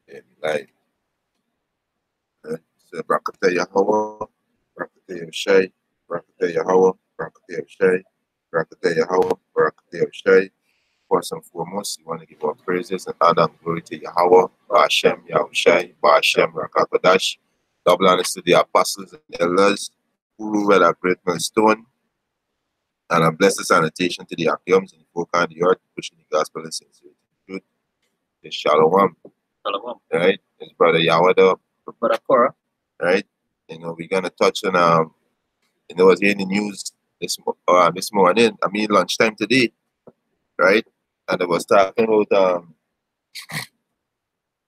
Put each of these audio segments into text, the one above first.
in life. So Brakata Yahweh, Brakata Yahshai, Brakata Yahweh, Brakata Yahshai, Brakata Yahweh, Brakata Yahshai. First and foremost, we want to give our praises and honor and glory to Yahweh, Ba'ashem, Yahushai, Ba'ashem, Rakakadash. Double honors to the apostles and elders who rule at a great milestone, and a blessed sanitation to the Akiums and the folk on the earth, pushing the gospel and sincerity truth. It's Shalom. Shalom. Right? It's Brother Yawada. Brother Cora. Right? We're gonna touch on I was hearing the news this morning, lunchtime today, right? And it was talking about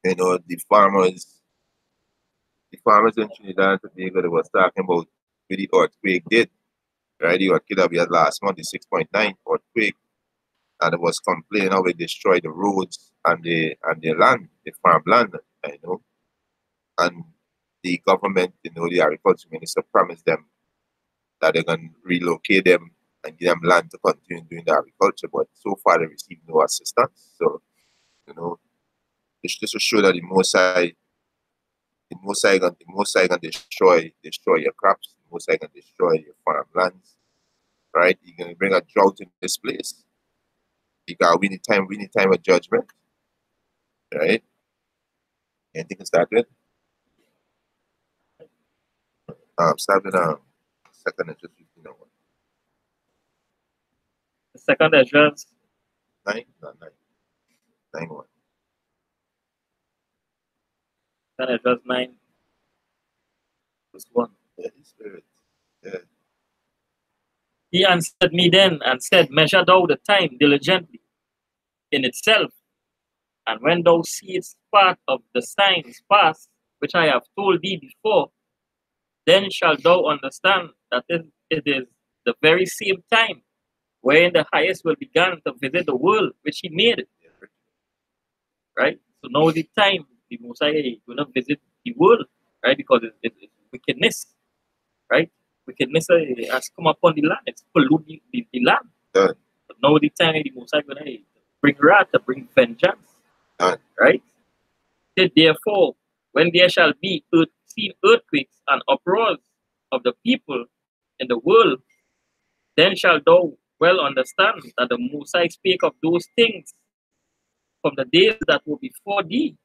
the farmers in Trinidad and Tobago. They was talking about what the earthquake did, right? The earthquake that we had last month, the 6.9 earthquake, and it was complaining how it destroyed the roads and the land, the farmland, and the government, the agriculture minister promised them that they're going to relocate them and give them land to continue doing the agriculture, but so far they received no assistance. So, it's just to show that the Most High gonna destroy your crops, the Most High gonna destroy your farmlands, right? You're gonna bring a drought in this place. Because we need time of judgment, right? Anything can start with? Start with second Esdras 15:1. The second Esdras 9, not 9. 9:1. Second Esdras 9, verse 1. Yeah, his spirit. Yeah. He answered me then and said, Measure thou the time diligently in itself, and when thou seest part of the signs pass, which I have told thee before, then shalt thou understand that it is the very same time wherein the highest will begin to visit the world which he made. Right? So now is the time the Messiah will not visit the world, right? Because it's wickedness, right? Wickedness has come upon the land, it's polluted the land. Done. But now the time the Messiah will bring wrath, to bring vengeance. Done. Right? Therefore, when there shall be earthquakes and uproars of the people in the world, then shalt thou well understand that the Messiah spake of those things from the days that were before thee,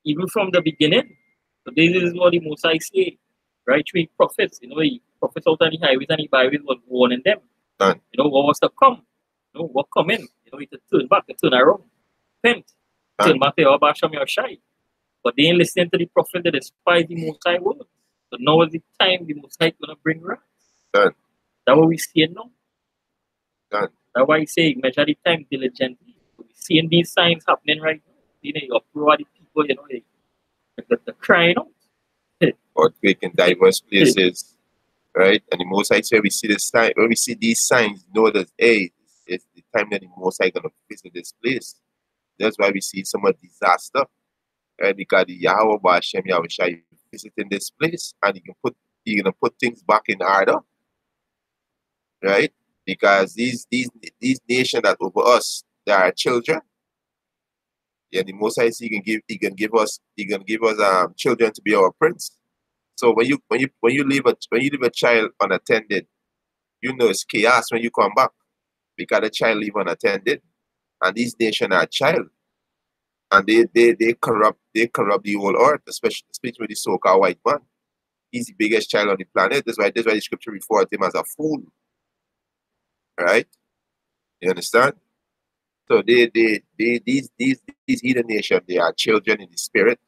even from the beginning. So this is what the Messiah say, right? Three prophets, he prophets out on the highways and the byways was warning them. Done. What was to come? What come in? It to turn back, to turn around, repent, turn back to Ba'ashem Yahushai. But they ain't listening to the prophet, that despise the Messiah words. So now is the time the Messiah is gonna bring wrath. Done. That's what we see now. Done. That's why I say measure the time diligently. We're seeing these signs happening right now. You uproar the people, they're crying out. Earthquake in diverse places, right? And the Most High say we see this time, when we see these signs, know that it's the time that the Most High gonna visit this place. That's why we see so much disaster, right? Because the Yahweh Ba'ashem Yahushai is visiting this place, and you're gonna put things back in order, right? Because these nations that over us, they are children. Yeah, the Most High he can give us children to be our prince. So when you leave a child unattended, it's chaos when you come back, because the child leave unattended, and these nations are child, and they corrupt the whole earth, especially with the so-called white man. He's the biggest child on the planet. That's why the scripture refers to him as a fool. Right? You understand? So these heathen nations, they are children in the spirit.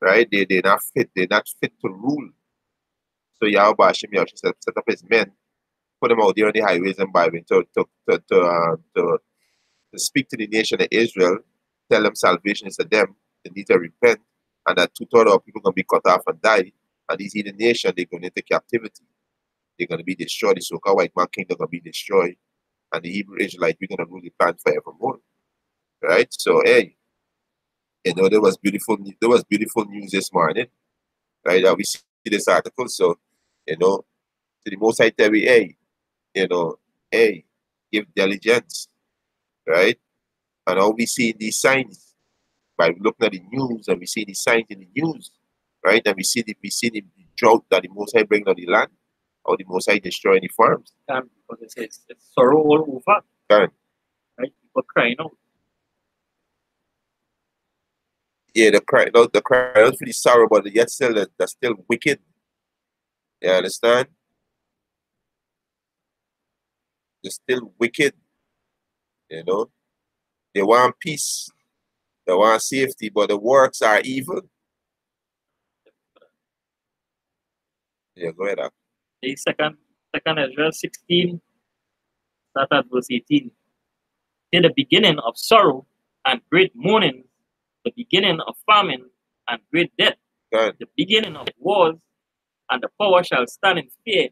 Right? They're not fit to rule. So Yahweh Ba'ashem Yahushua set up his men, put them out there on the highways and byways to speak to the nation of Israel, tell them salvation is to them, they need to repent, and that 2/3 of people are going to be cut off and die, and these heathen nations, they're going into captivity. They're going to be destroyed. The so-called white man kingdom going to be destroyed, and the Hebrew Israelites, we're going to rule the land forevermore. Right? So, hey, there was beautiful news this morning, right? We see this article, so, to the Most High tell we, hey, give diligence, right? And all we see these signs, by looking at the news and we see the signs in the news, right? And we see the drought that the Most High bring on the land, or the Most High destroying the farms. Because it's sorrow all over. Can. Right? People crying out. Yeah, the cry out for the sorrow, but yet still that's still wicked. You understand? They're still wicked. You know, they want peace, they want safety, but the works are evil. Yeah, go ahead. The second Ezra 16, start at verse 18. In the beginning of sorrow and great mourning, the beginning of famine and great death, the beginning of wars, and the power shall stand in fear,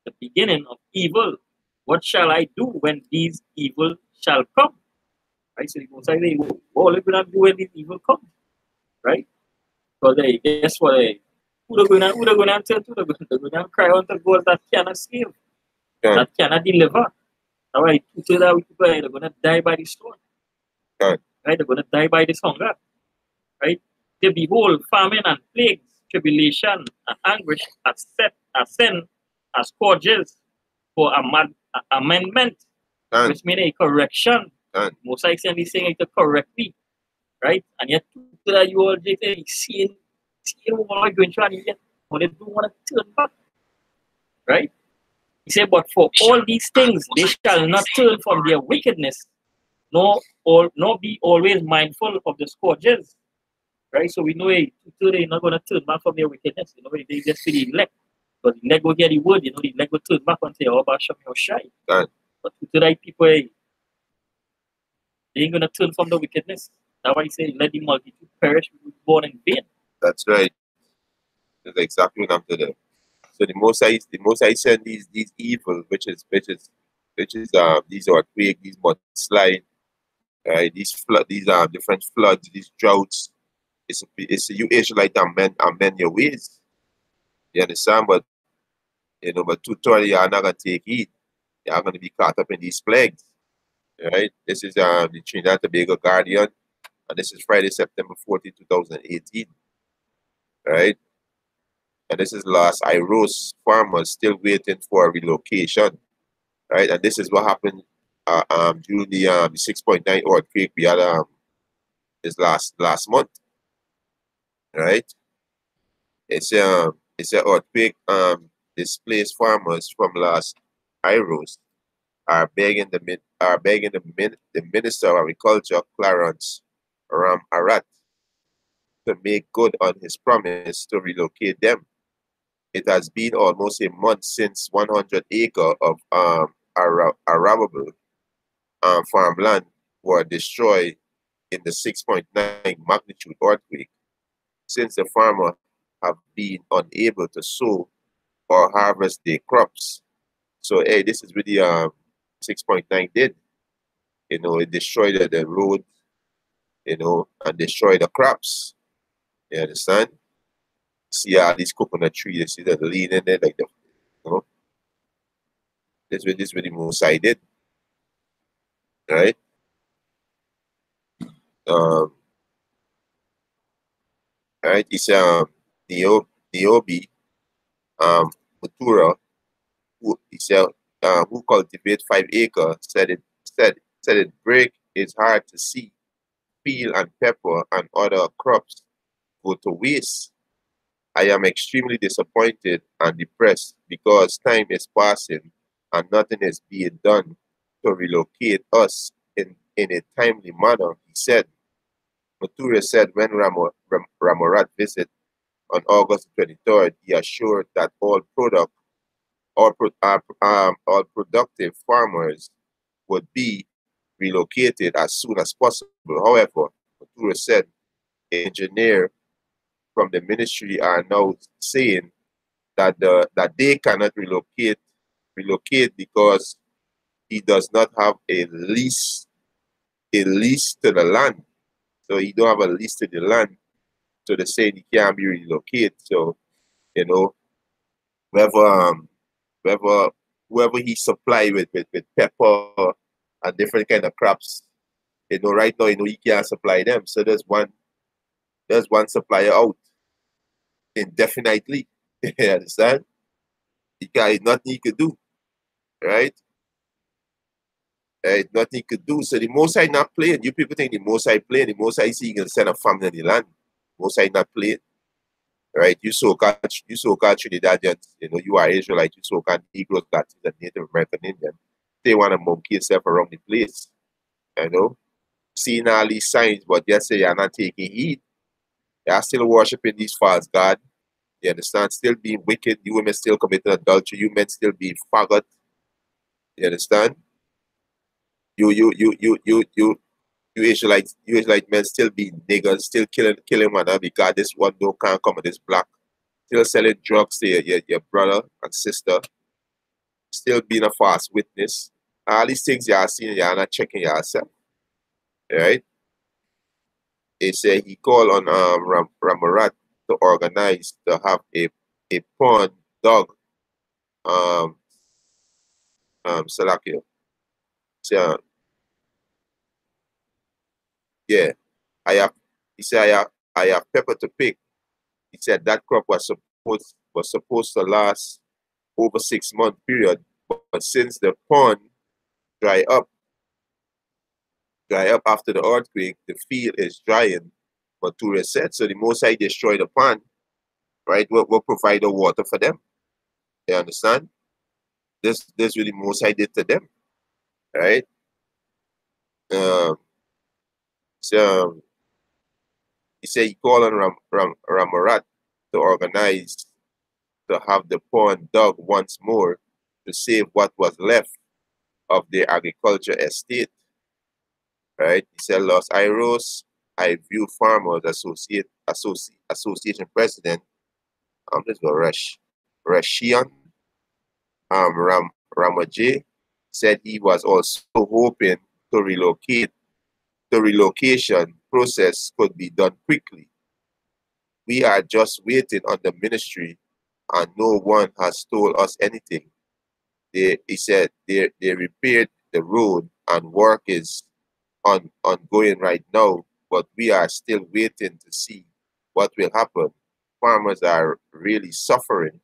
the beginning of evil. What shall I do when these evil shall come? Right? So the Most High say, what are you going to do when these evil come? Right? Because guess what? Who are going to turn to? They're going to cry unto God that cannot save, that cannot deliver. All right, people they're going to die by the sword. Right? They're going to die by this hunger. Right? They behold famine and plagues, tribulation and anguish as sin, as scourges for amendment, which means a correction. Most I say these things to correct me, right? And yet that you all just seeing what going through, and yet what they do want to turn back, right? He said, but for all these things they shall not turn from their wickedness, nor be always mindful of the scourges. Right? So we know they're not going to turn back from their wickedness. You know, they just see the elect. But the elect will get the word, you know, the elect will turn back and say, oh, about Shami or Shai. But today people, they ain't going to turn from the wickedness. That's why he said, let the multitude perish, we were born in vain. That's right. That's exactly what I'm doing. So the Most High send these evil, which is these earthquakes, these mudslides, right? These different floods, these droughts. It's you Israelite amend your ways. You understand? But you know, but tutorial you're not gonna take heed. You're gonna be caught up in these plagues. Right? This is the Trinidad and Tobago Guardian, and this is Friday, September 14, 2018. Right? And this is Lost Iros farmers still waiting for a relocation. Right? And this is what happened during the 6.9 earthquake we had this last month. Right? It's an earthquake displaced farmers from Lost Iros are begging the Minister of Agriculture Clarence Arat to make good on his promise to relocate them. It has been almost a month since 100 acres of arable farmland were destroyed in the 6.9 magnitude earthquake. Since the farmer have been unable to sow or harvest their crops. So hey, this is what the 6.9 did. You know, it destroyed the road, you know, and destroyed the crops. You understand? See all these coconut trees, you see that lean in there, like the, you know. This is what the Most High did. Right? Right, it's Niobe Mutura, who he said who cultivate 5 acres, said it break his heart to see peel and pepper and other crops go to waste. I am extremely disappointed and depressed because time is passing and nothing is being done to relocate us in a timely manner, he said. Matura said when Ramorat visited on August 23rd, he assured that all productive farmers would be relocated as soon as possible. However, Matura said engineers from the ministry are now saying that they cannot relocate because he does not have a lease to the land. So he don't have a lease to the land. So they say he can't be relocated. So, you know, whoever he supply with pepper and different kind of crops, you know, right now, you know, he can't supply them. So there's one There's one supplier out indefinitely. You understand? Nothing he could do, right? Nothing he could do. So the Most High not playing. You people think the Most High playing. The Most High see he can send a famine in the land. Most High not playing, right? You so-called Trinidadians, you know, you are Israelite. You so-called Negroes, Latins, and Native American Indian. They want to monkey yourself around the place, you know, seeing all these signs, but just say you're not taking heed. They are still worshiping these false gods. You understand? Still being wicked. You women still committing adultery. You men still being faggot. You understand? You Israelite men still being niggas, still killing one another because this one don't can't come with this black. Still selling drugs to your brother and sister. Still being a false witness. All these things you are seeing, you are not checking yourself. Right? They say he called on Ramarat to organize to have a pawn dog Salakia. So yeah, I have he said I have pepper to pick. He said that crop was supposed to last over 6 month period, but since the pond dry up after the earthquake, the field is drying. But to said, so the Most High destroy the pond, right? We'll provide the water for them. You understand? This really Most High did to them, right? Um, so he said he called on Ramarat to organize to have the pond dug once more to save what was left of their agriculture estate. Right? He said Los Iros, I view farmers association president, this was Rashian Ramaje said he was also hoping to relocate the relocation process could be done quickly. We are just waiting on the ministry and no one has told us anything. He said they repaired the road and work is ongoing right now, but we are still waiting to see what will happen. Farmers are really suffering.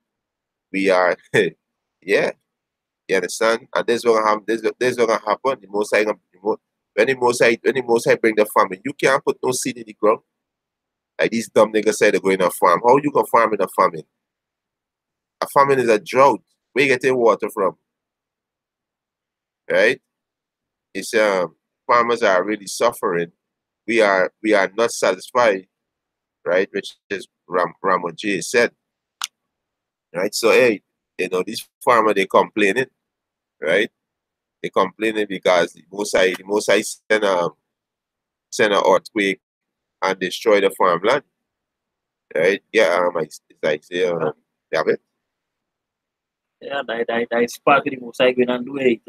We are, yeah, you understand? And this is gonna happen. This is gonna happen. When the Most High bring the famine, you can't put no seed in the ground. Like these dumb niggas say they're going to farm. How you gonna farm in a famine? A famine is a drought. Where you getting water from? Right? It's farmers are really suffering. We are not satisfied, right? Which is Ramoji said, right? So hey, these farmers they complaining, right? They complaining because the Most High send an earthquake and destroy the farmland, right? Yeah, it's like say, have it. Yeah, that spark the most I going and do it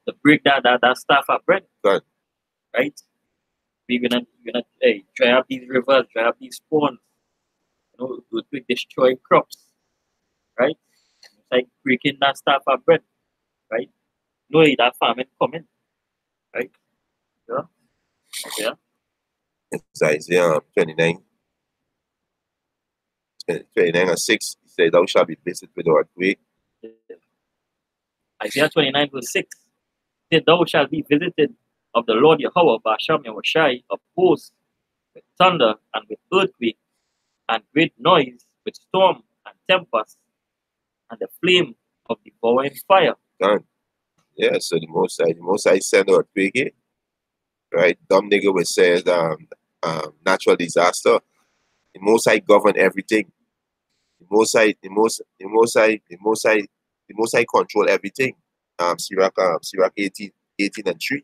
the break that stuff up, right? Good. Right? We're gonna dry up these rivers, dry up these ponds, to destroy crops, right? It's like breaking that stuff up, bread, right? No, that farming coming, right? Yeah, yeah. It's Isaiah 29 and 6. He said, thou shalt be visited with earthquake. Yeah. Isaiah 29 verse 6 said, thou shalt be visited of the Lord Yahweh, Basham Yahushai, of hosts, with thunder and with earthquake, and great noise, with storm and tempest, and the flame of devouring fire. Done. Yeah, so the Most High send earthquake here, right? Dumb nigga would say natural disaster. The Most High govern everything. The Most High control everything. Sirach 18 and 3.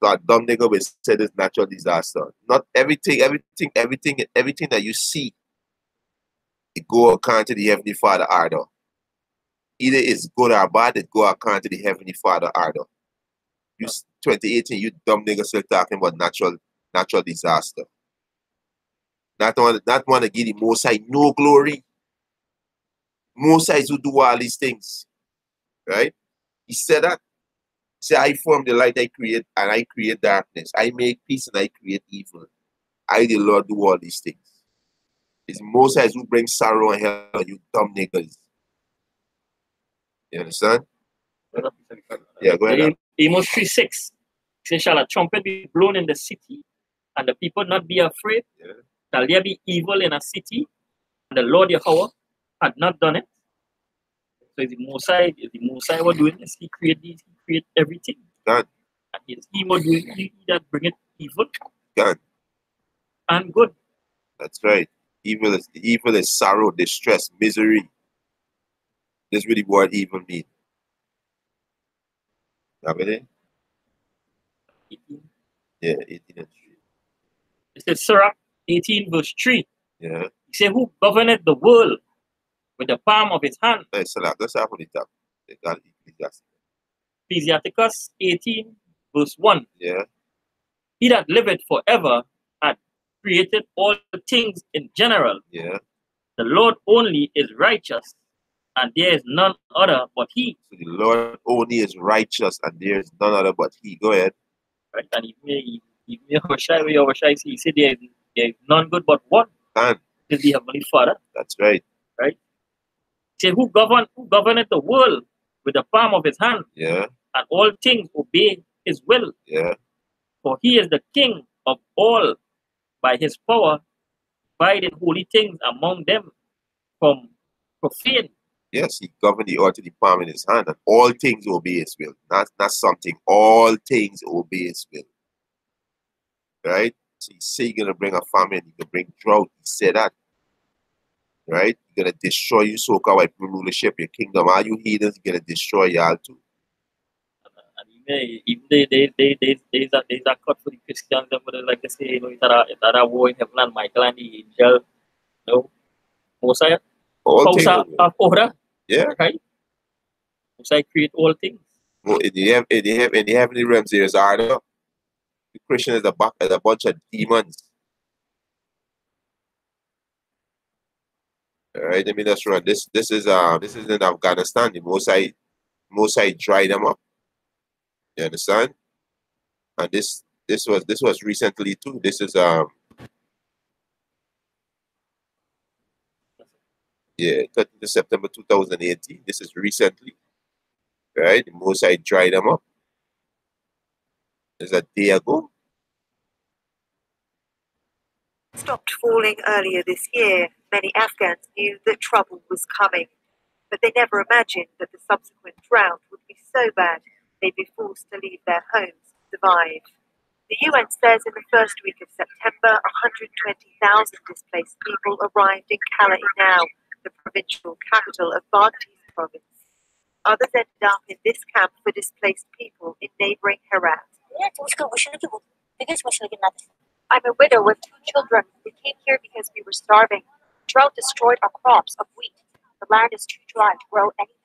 So a dumb nigga will say this natural disaster. Not everything that you see, it go according to the Heavenly Father order. Either it's good or bad, it go according to the Heavenly Father order. You 2018, you dumb niggas still talking about natural disaster. Not want to give the Most High no glory. Most High who do all these things, right? He said that. Say, I form the light I create, and I create darkness. I make peace and I create evil. I, the Lord, do all these things. It's Most High who brings sorrow and hell on you dumb niggas. You understand? Yeah, go ahead. Amos 3:6 says, shall a trumpet be blown in the city, and the people not be afraid? Yeah. Shall there be evil in a city, and the Lord Yahweh had not done it? So the Mosai was doing this. He create everything. God. And it's he was doing he that bringeth evil God. and good. That's right. Evil is sorrow, distress, misery. That's really what evil means. Have it? 18. Yeah, 18 and 3. It says Sirach 18 verse 3. Yeah. He said, who governeth the world with the palm of his hand? Let's start from the top. Ecclesiasticus 18 verse 1. Yeah. He that liveth forever had created all things in general. Yeah. The Lord only is righteous, and there is none other but he. So the Lord only is righteous, and there is none other but he. Go ahead. Right? And he said there is none good but one. And Is the Heavenly Father. that's right. Right? He said, who governeth the world with the palm of his hand? Yeah. And all things obey his will. Yeah. For he is the king of all. By his power, divided holy things among them from profane. Yes, he governed the earth to the palm in his hand, and all things obey his will. Not something. All things obey his will. Right? So he said he's gonna bring a famine, he can bring drought. He said that. Right? He's gonna destroy you, so-called white rulership, your kingdom. All you heathens, he's gonna destroy y'all too. And even there's a cut for the Christians, them would like to say, you know, it's a war in heaven and Michael and the angel, you know, Mosiah, house of order. Yeah. Right? Mosiah create all things. Well, in the heavenly realms, there's order. The Christian is a bunch of demons. All right, let me just run. This is in Afghanistan. The Mosai dried them up. You understand? And this was recently too. This is yeah, 30th of September 2018. This is recently. Right? The Mosai dried them up. It's a day ago. Stopped falling earlier this year, many Afghans knew that trouble was coming, but they never imagined that the subsequent drought would be so bad they'd be forced to leave their homes to survive. The UN says in the first week of September, 120,000 displaced people arrived in Kala Inau, the provincial capital of Bangladesh province. Others ended up in this camp for displaced people in neighboring Herat. I'm a widow with 2 children. We came here because we were starving. Drought destroyed our crops of wheat. The land is too dry to grow anything.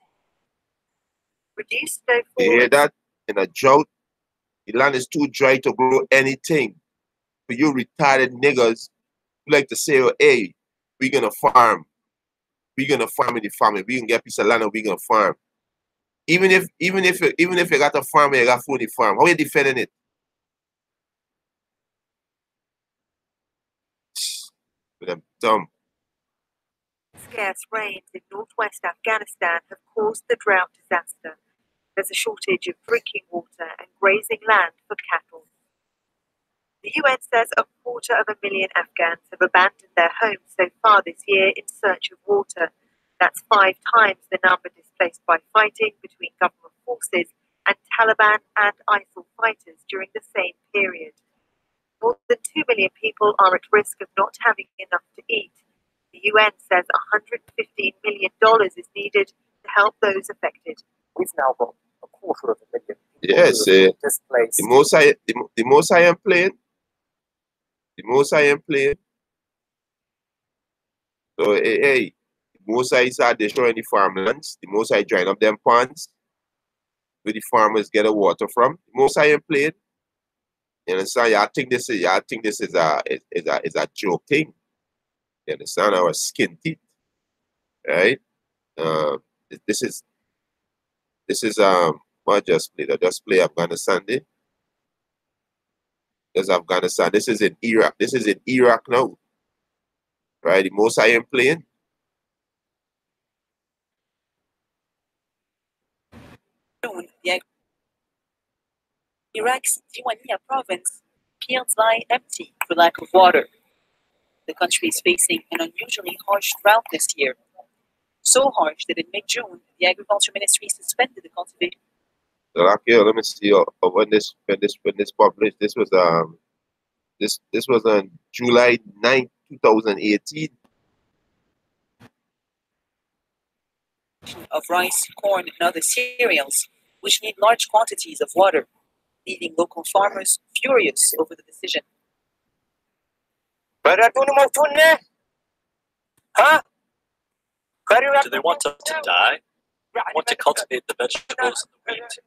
Reduced snowfall. You hear that? In a drought, the land is too dry to grow anything. For you retarded niggas who like to say, oh, hey, we're gonna farm. We're gonna farm in the farm. We can get a piece of land and we're gonna farm. Even if you got a farm and you got food in the farm, how are you defending it? Them dumb. Scarce rains in northwest Afghanistan have caused the drought disaster. There's a shortage of drinking water and grazing land for cattle. The UN says 250,000 Afghans have abandoned their homes so far this year in search of water. That's 5 times the number displaced by fighting between government forces and Taliban and ISIL fighters during the same period. More than 2 million people are at risk of not having enough to eat. The UN says $115 million is needed to help those affected. We've now got 250,000 people Yes, displaced. the most I am playing. The most I am playing. So hey, the most I start destroying the farmlands. The most I drying up them ponds where the farmers get the water from. The most I am playing. You understand? Y'all think this is a joke thing. You understand? Our skin teeth. Right? This is what I just played. I just play Afghanistan Day. There's Afghanistan. This is in Iraq. This is in Iraq now. Right? The most I am playing. Iraq's Diwania province fields lie empty for lack of water. The country is facing an unusually harsh drought this year. So harsh that in mid-June, the Agriculture Ministry suspended the cultivation. So like here, let me see when this published. This was this was on July 9th, 2018. Of rice, corn, and other cereals, which need large quantities of water, leaving local farmers furious over the decision. Do they want us to die? Want to cultivate the vegetables and the wheat?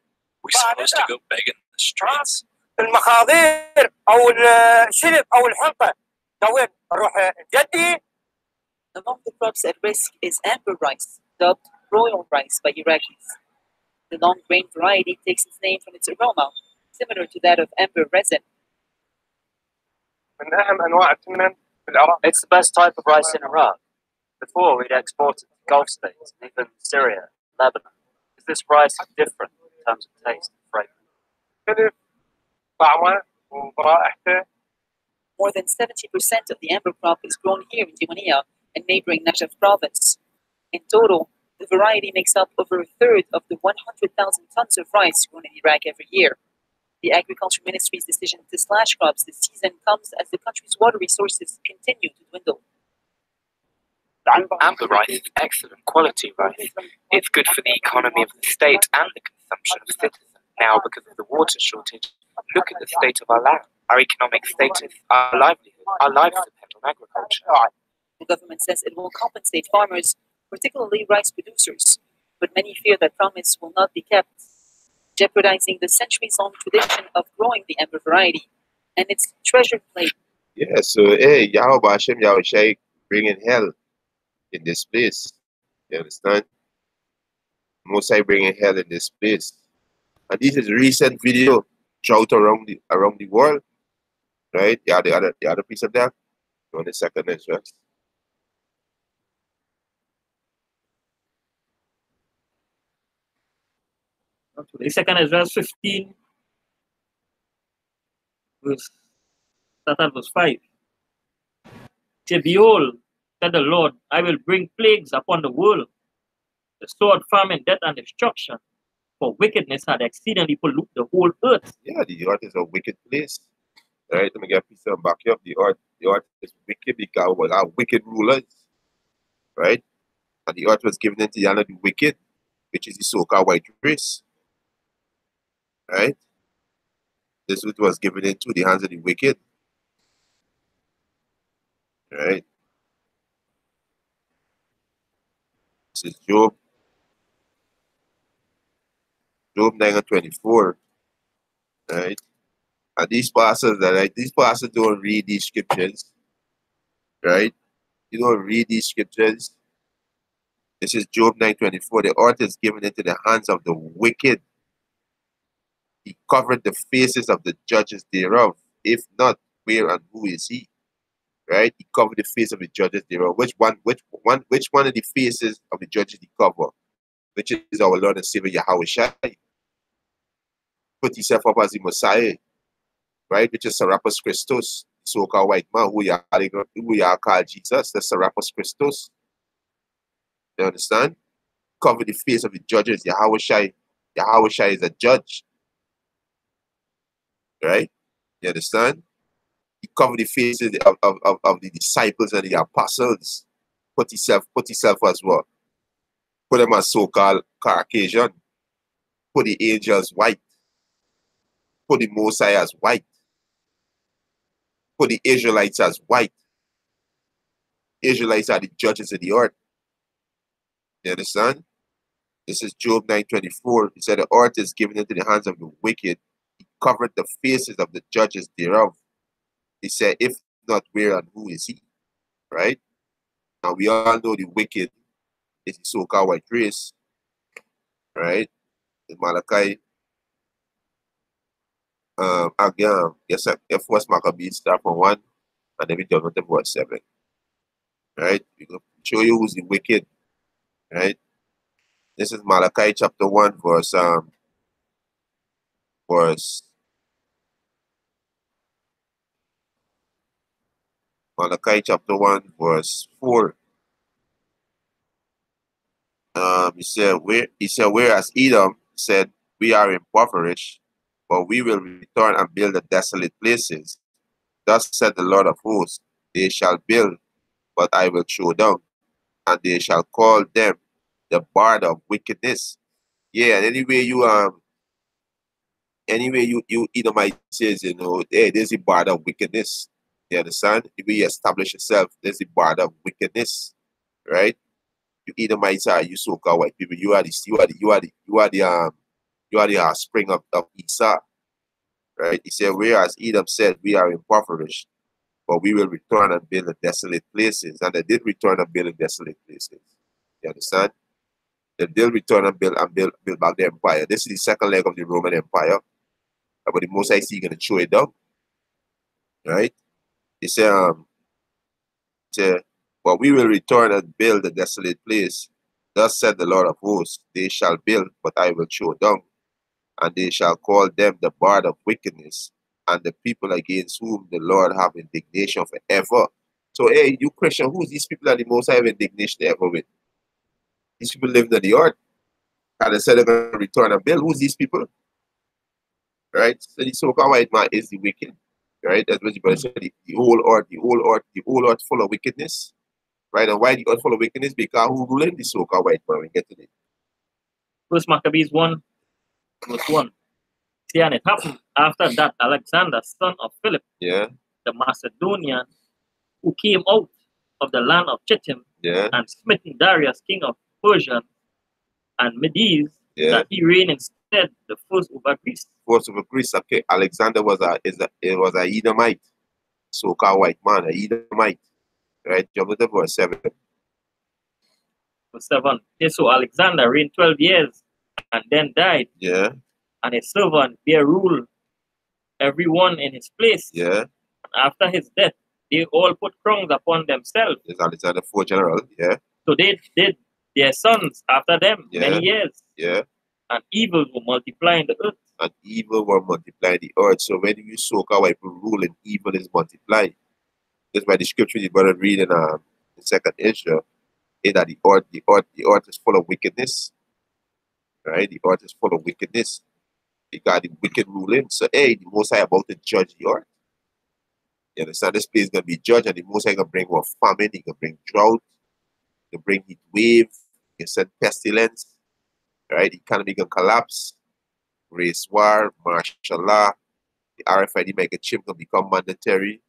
We're supposed to go beg in the streets? Among the crops at risk is amber rice, dubbed royal rice by Iraqis. The long grain variety takes its name from its aroma, similar to that of amber resin. It's the best type of rice in Iraq. Before, we'd export it to Gulf states, and even Syria, Lebanon. Is this rice different in terms of taste and fragrance? More than 70% of the amber crop is grown here in Diwania and neighboring Najaf province. In total, the variety makes up over a third of the 100,000 tons of rice grown in Iraq every year. The Agriculture Ministry's decision to slash crops this season comes as the country's water resources continue to dwindle. Amber rice is excellent quality rice. It's good for the economy of the state and the consumption of citizens. Now, because of the water shortage, look at the state of our land, our economic status, our livelihood. Our lives depend on agriculture. The government says it will compensate farmers, particularly rice producers, but many fear that promise will not be kept, jeopardizing the centuries-long tradition of growing the amber variety and its treasured place. Yeah, so hey, Yahweh Hashem, Yahweh Shai bringing hell in this place. You understand? Most I bringing hell in this place. And this is recent video drought around the world. Right? Yeah, the other piece of that. On the second as well. The second is verse 15, start at verse 5. Say, behold, said the Lord, I will bring plagues upon the world, the sword, famine, death, and destruction, for wickedness had exceedingly polluted the whole earth. Yeah, the earth is a wicked place. Right? Let me get a piece of back up. The earth is wicked because we have wicked rulers. Right? And the earth was given into the hand of the wicked, which is the so-called white race. Right? This was given into the hands of the wicked. Right? This is Job 9:24. Right? And these pastors don't read these scriptures. Right? You don't read these scriptures. This is Job 9:24. The earth is given into the hands of the wicked. He covered the faces of the judges thereof. If not, where and who is he? Right? He covered the face of the judges thereof. Which one of the faces of the judges he covered? Which is our Lord and Savior Yahweh Shai. Put himself up as the Messiah. Right? Which is Serapis Christos, so-called white man who you call Jesus. That's Serapis Christos. You understand? Cover the face of the judges. Yahweh Shai. Yahweh Shai is a judge. Right? You understand? He covered the faces of the disciples and the apostles. Put himself as well. Put them as so-called Caucasian. Put the angels white. Put the Mosiah as white. Put the Israelites as white. Israelites are the judges of the earth. You understand? This is Job 9:24. He said, the earth is given into the hands of the wicked. He covered the faces of the judges thereof. He said, if not, where and who is he? Right? Now we all know the wicked is the so-called white race. Right? In Malachi again, yes, First Maccabees start from 1 and then we done with the verse 7. Right? We go show you who's the wicked. Right? This is Malachi chapter 1, verse Malachi chapter 1, verse 4. He said, whereas Edom said, we are impoverished, but we will return and build the desolate places. Thus said the Lord of hosts, they shall build, but I will throw down, and they shall call them the bard of wickedness. Yeah, and anyway you Edomite says, you know, hey, there's the bard of wickedness. You understand? If you establish yourself, there's the bard of wickedness, right? You Edomites are you so-called white people. You are the offspring of Esau, right? He said, whereas Edom said, we are impoverished, but we will return and build the desolate places. And they did return and build the desolate places. You understand? They did return and build back the empire. This is the second leg of the Roman Empire. But the Most High is going to show it down, right? He said, but we will return and build the desolate place. Thus said the Lord of hosts, they shall build, but I will throw down, and they shall call them the bard of wickedness, and the people against whom the Lord have indignation forever. So, hey, you question, who's these people that the Most High have indignation ever with? These people living on the earth, and they said they're going to return and build. Who's these people? Right? So the so-called white man is the wicked. Right? That's what the brother said. The whole earth full of wickedness. Right? And why the earth full of wickedness? Because who ruling the so-called white man? We get to it. First Maccabees 1, verse 1. See, and it happened after that Alexander, son of Philip, Yeah. the Macedonian, who came out of the land of Chittim, Yeah. and smitten Darius, king of Persia and Medes, Yeah. that he reigned instead the first over Greece. First over Greece. Okay. Alexander was a Edomite, so-called white man, a Edomite. Right? Jump to verse 7. Verse 7. Okay, so Alexander reigned 12 years and then died. Yeah. And his servant bare rule everyone in his place. Yeah. And after his death, they all put crowns upon themselves. There's Alexander 4 general. Yeah. So they did their sons after them many years. Yeah. And evil will multiply in the earth. And evil will multiply in the earth. So when you so-called white people rule and evil is multiplied, that's why the scripture you better read in 2nd Ezra, is that the earth is full of wickedness. Right? The earth is full of wickedness. You got the wicked ruling. So hey, the Most High about to judge the earth. You understand? This place is gonna be judged, and the Most High gonna bring more famine, he gonna bring drought, he gonna bring heat wave, he gonna send pestilence, right? The economy gonna collapse, race war, martial law, the RFID microchip gonna become mandatory.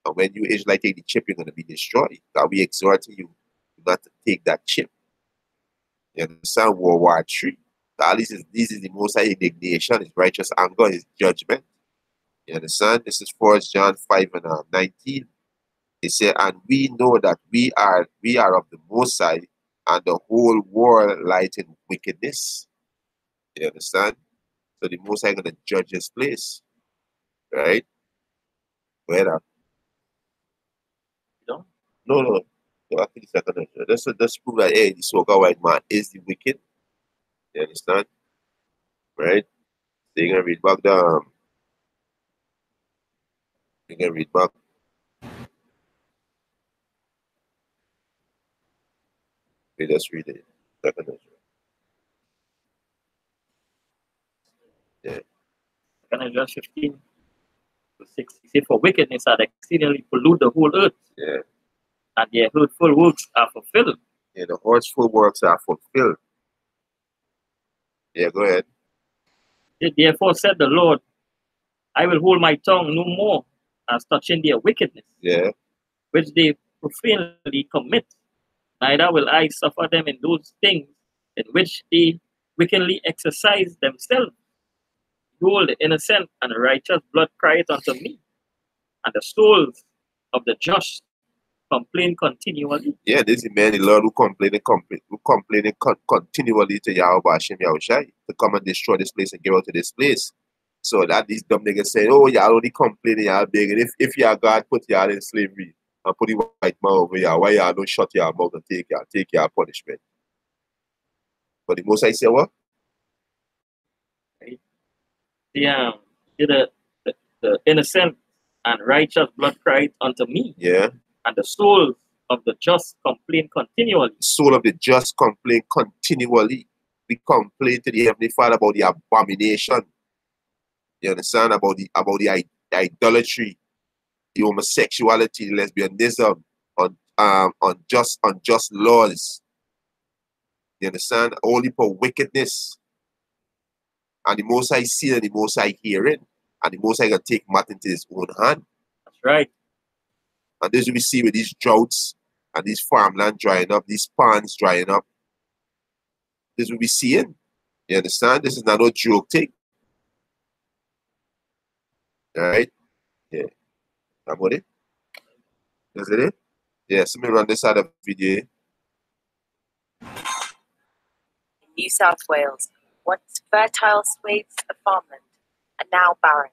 And when you Israelite take the chip, you're gonna be destroyed. God, we exhorting you not to take that chip. You understand? World War III. So this is the Most High indignation, his righteous anger, his judgment. You understand? This is 1 John 5 and 19. He said, and we know that we are of the Most High, and the whole world lies in wickedness. You understand? So the Most High gonna judge his place. Right? Where? You know? No. I think it's second. That's prove that hey, the so-called white man is the wicked. You understand? Right? So you're gonna read back the you can read back. Okay, let's read it. Second Ezra. Yeah. Second Ezra 15, verse 6. He said, for wickedness hath exceedingly pollute the whole earth, Yeah. and their hurtful works are fulfilled. Yeah, the hurtful works are fulfilled. Yeah, go ahead. Therefore said the Lord, I will hold my tongue no more as touching their wickedness, Yeah. which they profanely commit. Neither will I suffer them in those things in which they wickedly exercise themselves. Behold, the innocent and righteous blood crieth unto me, and the souls of the just complain continually. Yeah, this is man, the Lord who complain continually to Yahweh Hashem Yahushai to come and destroy this place and give out to this place. So that these dumb niggas say, oh, y'all only complaining, y'all begging. If y'all God put y'all in slavery and put the white man over y'all, why y'all don't shut y'all mouth and take y'all punishment? But the Most I say what? Yeah, the innocent and righteous blood cried unto me. Yeah. And the souls of the just complain continually. The soul of the just complain continually. We complain to the Heavenly Father about the abomination. You understand? About the idolatry, the homosexuality, the lesbianism, unjust laws. You understand? Only for wickedness. And the Most High see and the Most High hearing. And the Most High can take matter into his own hand. That's right. And this we see with these droughts and these farmland drying up, these ponds drying up. This will be seeing. You understand? This is not no joke thing. Alright? Yeah. I'm with it. Is it? Yeah, so me run this side of the video. In New South Wales, once fertile swathes of farmland are now barren.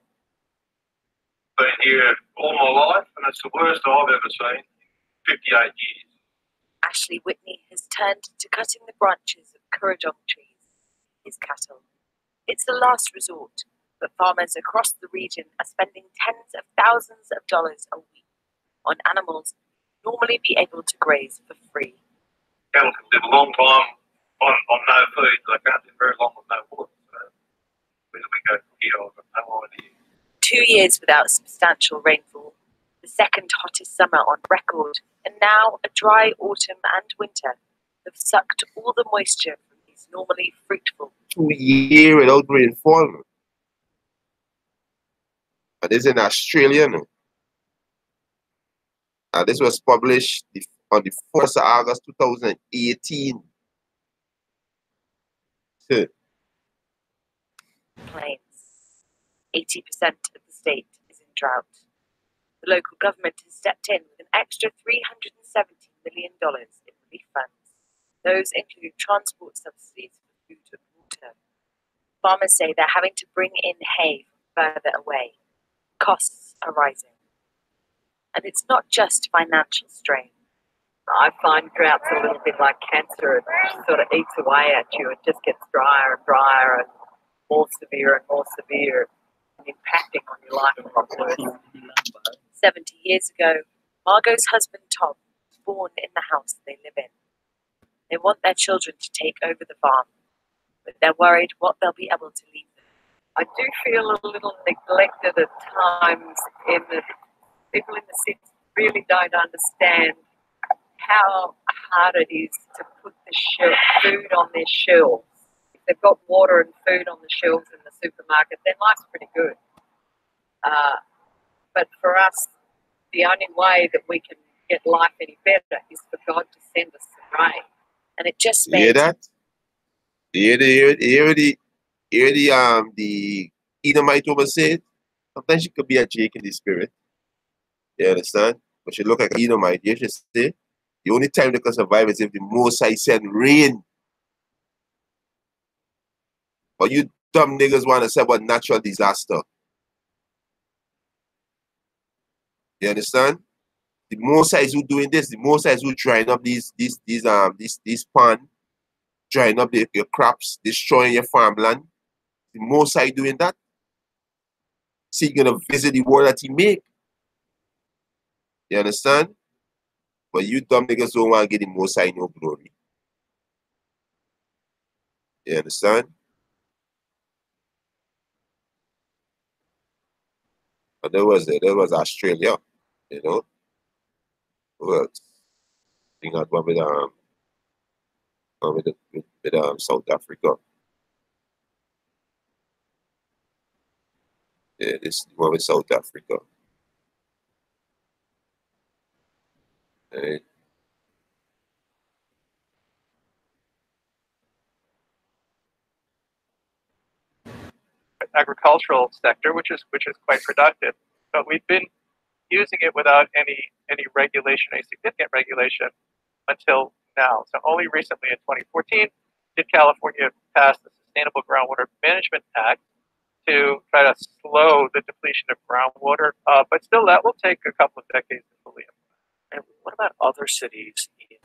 Been here all my life, and it's the worst I've ever seen. 58 years. Ashley Whitney has turned to cutting the branches of kurrajong trees, his cattle. It's the last resort, but farmers across the region are spending tens of thousands of dollars a week on animals normally be able to graze for free. Cattle can live a long time on no food, they can't live very long with no water. So where do we go from here? I've got no idea. 2 years without substantial rainfall, the second hottest summer on record, and now a dry autumn and winter have sucked all the moisture from these normally fruitful 2 years without rainfall. And this is in Australia. No? And this was published on the 1st of August 2018. plains. 80% of the state is in drought. The local government has stepped in with an extra $370 million in relief funds. Those include transport subsidies for food and water. Farmers say they're having to bring in hay from further away. Costs are rising. And it's not just financial strain. I find drought's a little bit like cancer. It sort of eats away at you. It just gets drier and drier and more severe and impacting on your life a lot worse. 70 years ago, Margot's husband Tom was born in the house they live in. They want their children to take over the farm, but they're worried what they'll be able to leave them. I do feel a little neglected at times in that people in the cities really don't understand how hard it is to put the food on their shelves. If they've got water and food on the shelves in the supermarket, then life's pretty good. But for us, the only way that we can get life any better is for God to send us the rain. And it just You hear made that? Hear the Edomite woman said, sometimes she could be a Jake in the spirit. You understand? But she look like an Edomite. You should say, the only time they can survive is if the Most High send rain. But you dumb niggas want to say about natural disaster. You understand? The Most High who doing this, the Most High who drying up these pond, drying up your crops, destroying your farmland. The Most High doing that. See, you're gonna visit the world that he make. You understand? But you dumb niggas don't want to get the Most High no glory. You understand? But there was Australia, you know. Well, I think that one with South Africa. Yeah, this one with South Africa. Right. Agricultural sector, which is quite productive, but we've been using it without any regulation, any significant regulation until now. So only recently in 2014 did California pass the Sustainable Groundwater Management Act to try to slow the depletion of groundwater. But still, that will take a couple of decades to fully implement. And what about other cities in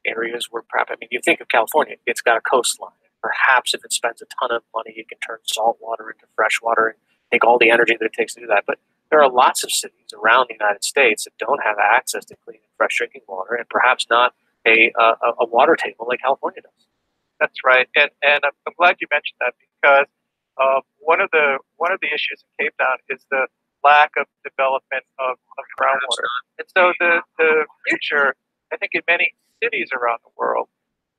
areas where perhaps, I mean, you think of California, it's got a coastline. Perhaps if it spends a ton of money, it can turn salt water into fresh water and take all the energy that it takes to do that. But there are lots of cities around the United States that don't have access to clean and fresh drinking water, and perhaps not a water table like California does. That's right, and I'm glad you mentioned that, because one of the issues in Cape Town is the lack of development of groundwater. And so the future, I think, in many cities around the world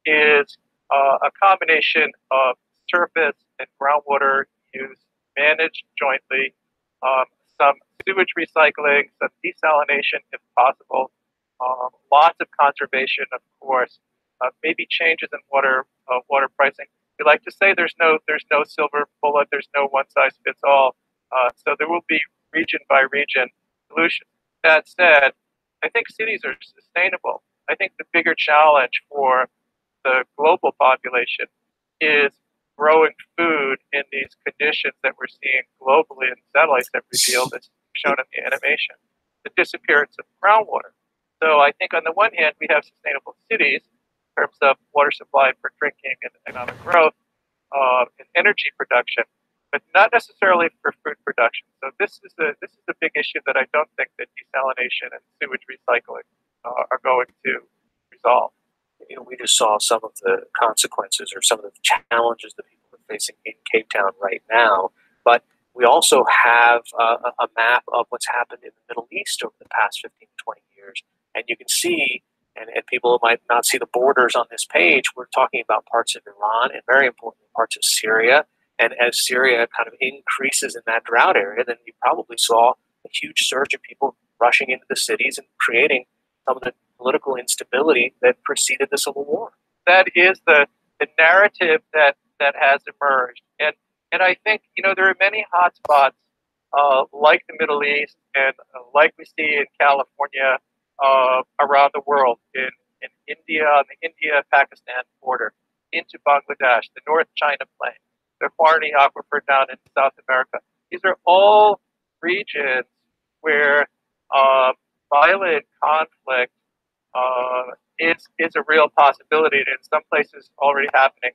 is a combination of surface and groundwater use managed jointly, some sewage recycling, some desalination if possible, lots of conservation, of course, maybe changes in water pricing. We like to say there's no silver bullet, there's no one size fits all. So there will be region by region solutions. That said, I think cities are sustainable. I think the bigger challenge for the global population is growing food in these conditions that we're seeing globally in satellites that revealed, as shown in the animation, the disappearance of groundwater. So I think on the one hand, we have sustainable cities in terms of water supply for drinking and economic growth and energy production, but not necessarily for food production. So this is a big issue that I don't think that desalination and sewage recycling are going to resolve. You know, we just saw some of the consequences or some of the challenges that people are facing in Cape Town right now, but we also have a map of what's happened in the Middle East over the past 15 to 20 years, and you can see, and people might not see the borders on this page, we're talking about parts of Iran and, very importantly, parts of Syria. And as Syria kind of increases in that drought area, then you probably saw a huge surge of people rushing into the cities and creating some of the political instability that preceded the Civil War. That is the narrative that has emerged. And I think, there are many hotspots like the Middle East and like we see in California around the world, in India, on the India-Pakistan border, into Bangladesh, the North China Plain, the Barney Aquifer down in South America. These are all regions where violent conflict is a real possibility, and in some places already happening,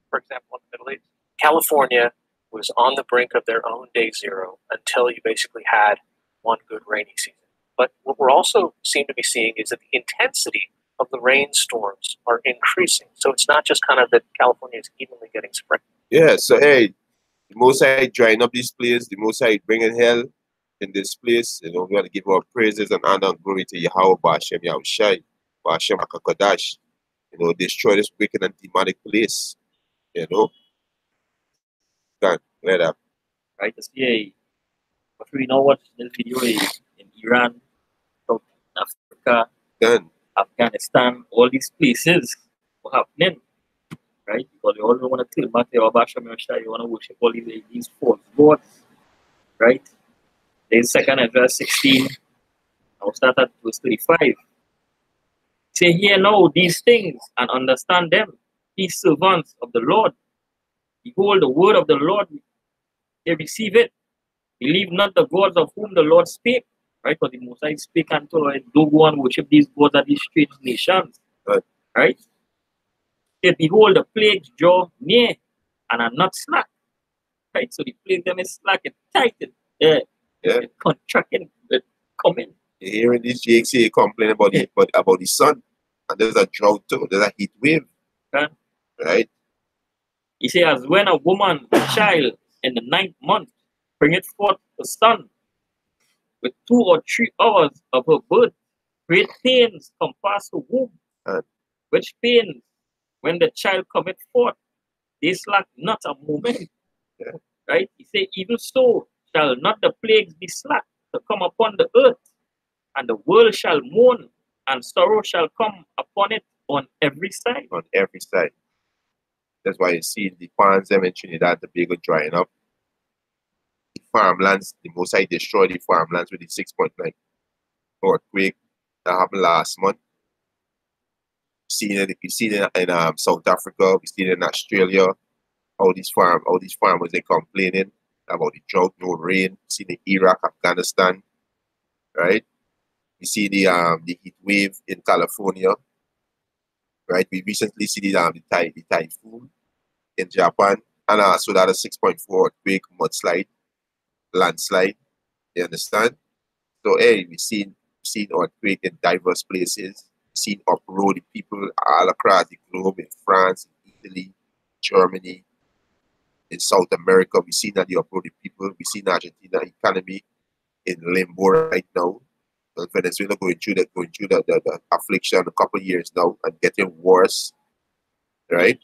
for example, in the Middle East. California was on the brink of their own day zero until you basically had one good rainy season. But what we're also seem to be seeing is that the intensity of the rainstorms are increasing. So it's not just kind of that California is evenly getting sprinkled. Yeah, so hey, the most I drying up this place, the most I bringing hell in this place. We want to give our praises and honor and glory to Yahweh, Ba'ashem Yahushai, Ba'ashem HaKadosh. Destroy this wicked and demonic place. Done. Let up. Right, to see but we know what this video is in Iran, South Africa, Done. Afghanistan, all these places were happening. Right? Because they all want to kill Matthew Abasham Yoshai, you want to worship all these false gods. Right? There's 2nd Ezra 16. I'll start at verse 35. Say, hear now these things and understand them, ye servants of the Lord. Behold, the word of the Lord, they receive it. Believe not the gods of whom the Lord spake. Right? Because the Mosai spake and told us, don't go and worship these gods of these strange nations. Right? Say, behold, the plagues draw near and are not slack. Right? So the plague them is slack, it's tight, it's contracting, it's coming. You're hearing these Jakes here complain about the sun. And there's a drought too, there's a heat wave. Right? He says, as when a woman with child in the 9th month bringeth forth the son with 2 or 3 hours of her birth, great pains compass her womb, which pains, when the child cometh forth, they slack not a moment. Right? He said, even so shall not the plagues be slack to come upon the earth, and the world shall mourn, and sorrow shall come upon it on every side. On every side. That's why you see the farms them in Trinidad, the Tobago drying up. The farmlands, the Mosai destroyed the farmlands with the 6.9 earthquake that happened last month. We've seen it in South Africa, we've seen it in Australia, all these farmers they complaining about the drought, no rain. See the Iraq, Afghanistan, right? We see the heat wave in California, right? We recently see the typhoon in Japan, and also that a 6.4 earthquake, mudslide, landslide. You understand? So hey, we seen earthquake in diverse places. Seen uprooted people all across the globe in France, in Italy, Germany, in South America. We seen that the uprooted people. We seen Argentina economy in limbo right now. Venezuela going through the affliction a couple of years now and getting worse, right?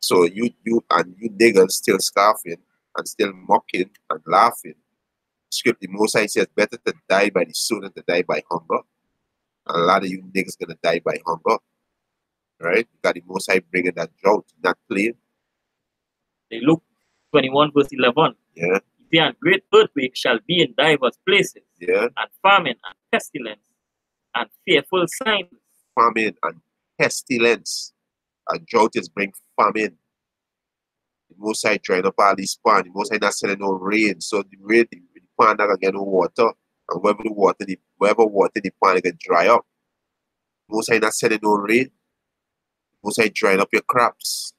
So you niggas still scoffing and still mocking and laughing. Script the Most High says better to die by the sword than to die by hunger. And a lot of you niggas gonna die by hunger, right? Because the Most High bringing that drought, not playing. They Luke 21 verse 11. Yeah. And great earthquake shall be in diverse places, Yeah. and famine and pestilence and fearful signs. Famine and pestilence. And drought is bring famine. The Most High drying up all these pond. The Most High not sending no rain. So the rain, the pond not gonna get no water. And wherever water the pond get dry up. The Most High not sending no rain. The Most High drying up your crops.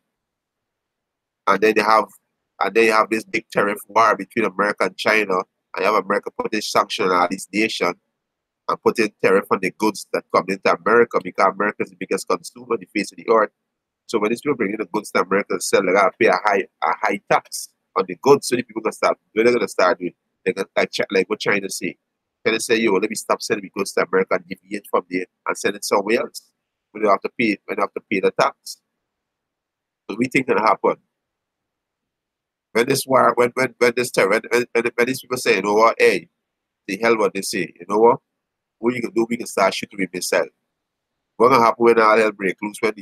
And then you have this big tariff war between America and China. And you have America putting sanction on all these nations and putting tariff on the goods that come into America because America is the biggest consumer on the face of the earth. So when these people bring in the goods to America and sell, they gotta pay a high tax on the goods. So the people gonna start. They're gonna start doing. They're gonna like what China say. China say, yo, let me stop sending the goods to America and deviate from there and send it somewhere else. We don't have to pay. We don't have to pay the tax. So we think gonna happen. When this war, when these people say, you know what, hey, the hell what they say, you know what you can do, we can start shooting with missiles. What's gonna happen when all hell break loose, when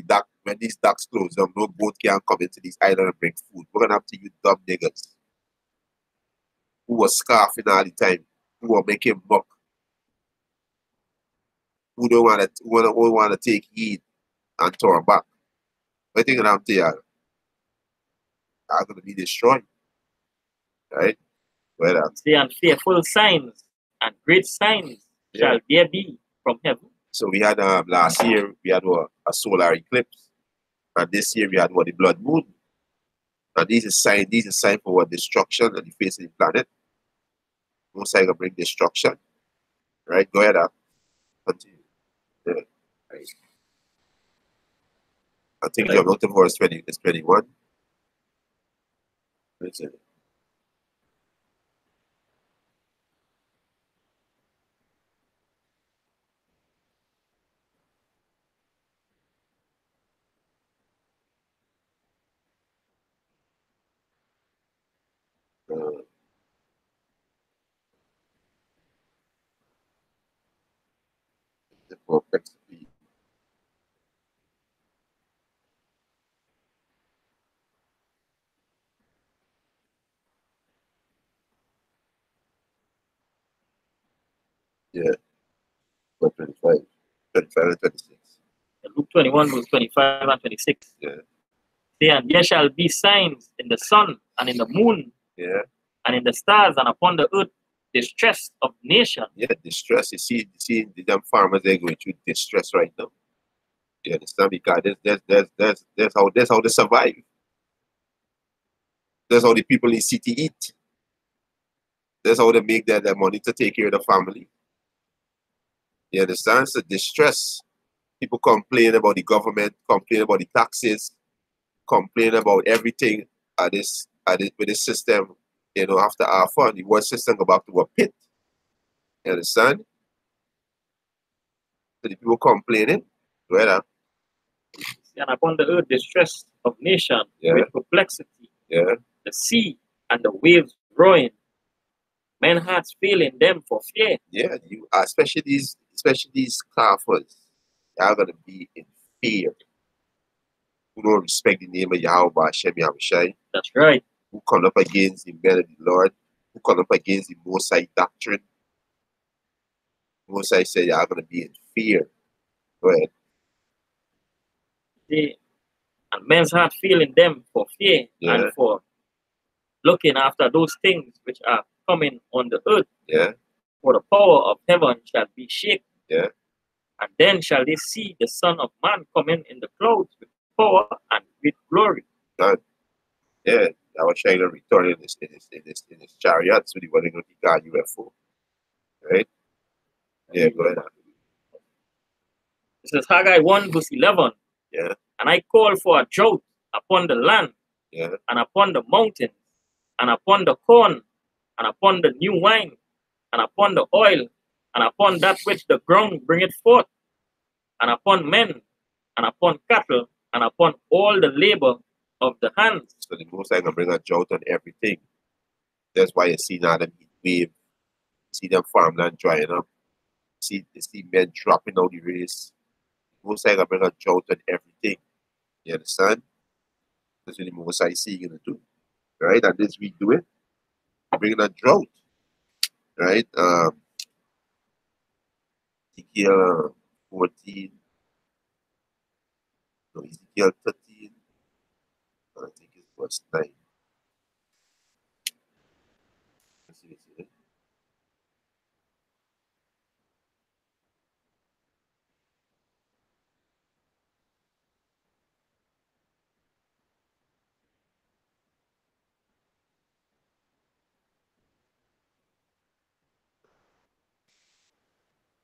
these docks close down, no boat can come into these islands and bring food. We're gonna have to use dumb niggas who were scoffing all the time, who were making buck, who wanna take heed and turn back. I think I'm there are gonna be destroyed. Right? Well, and fearful signs and great signs shall there be from heaven. So we had last year we had a solar eclipse, and this year we had the blood moon. And these are signs for what destruction on the face of the planet. Most likely gonna bring destruction. Right? Go ahead, continue. Yeah. Right. I think your note of verse 20 is 21. Listen. The perplexity. Yeah. 25 and 26. Luke 21 verse 25 and 26. Yeah. And there shall be signs in the sun and in the moon, and in the stars, and upon the earth distress of nations. Yeah, distress. You see the damn farmers, they're going through distress right now. You understand? Because that's how they survive. That's how the people in city eat. That's how they make their money to take care of the family. You understand? So distress. People complain about the government, complain about the taxes, complain about everything with this system. You know, after our fun, the world system go back to a pit. You understand? So the people complaining. Well, and upon the earth distress of nation, with perplexity, the sea and the waves roaring, men hearts failing them for fear. Yeah, you especially these scoffers, they are gonna be in fear. Who don't respect the name of Yahweh Hashem Yahushai. That's right. Who come up against the men of the Lord, who come up against the Most High doctrine. Most High said you are gonna be in fear. Go ahead. And men's heart feeling them for fear and for looking after those things which are coming on the earth. For the power of heaven shall be shaken. And then shall they see the Son of Man coming in the clouds with power and with glory. God. Yeah, I was trying to return in his chariots with the one of the God UFO. Right? Yeah, go ahead. This is Haggai 1 verse 11. Yeah. And I call for a drought upon the land, and upon the mountains, and upon the corn, and upon the new wine, and upon the oil, and upon that which the ground bringeth forth, and upon men, and upon cattle, and upon all the labor of the hands. So the Most High gonna bring a drought on everything. That's why you see now them heat wave, see them farmland drying up, you see men dropping out the race. The Most High gonna bring a drought on everything. You understand? That's what the Most High see you gonna do. Right? And this we do it. Bringing a drought. Right? Ezekiel 14. No, Ezekiel 13. I think it was 9. Let's see.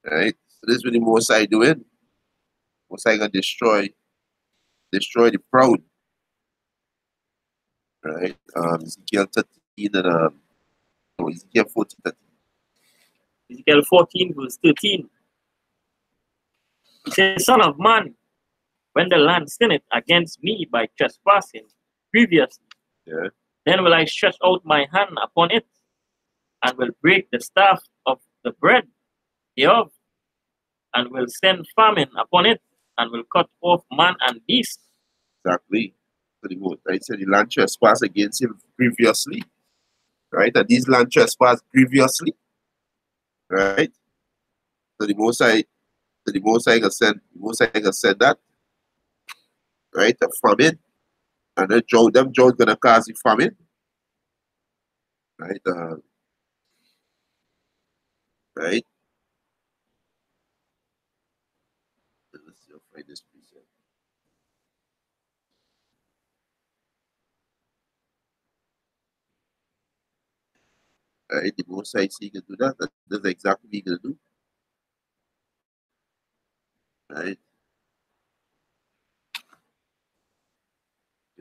Right? So this is what the Most High doing. Most High gonna destroy the proud. Right? Ezekiel 13 and Ezekiel 14, 13. Ezekiel 14 verse 13. He says, Son of man, when the land sinneth against me by trespassing previously, then will I stretch out my hand upon it, and will break the staff of the bread thereof, and will send famine upon it, and will cut off man and beast. Exactly. So the Most High said the land trespassed against him previously. Right? And these land trespassed previously. Right? So the Most High gonna send that. Right? The famine. And them drought gonna cause the famine. Right? Right? Let's see, I'll find this precept. Right? The Most High see can do that. That's exactly what he gonna do. Right?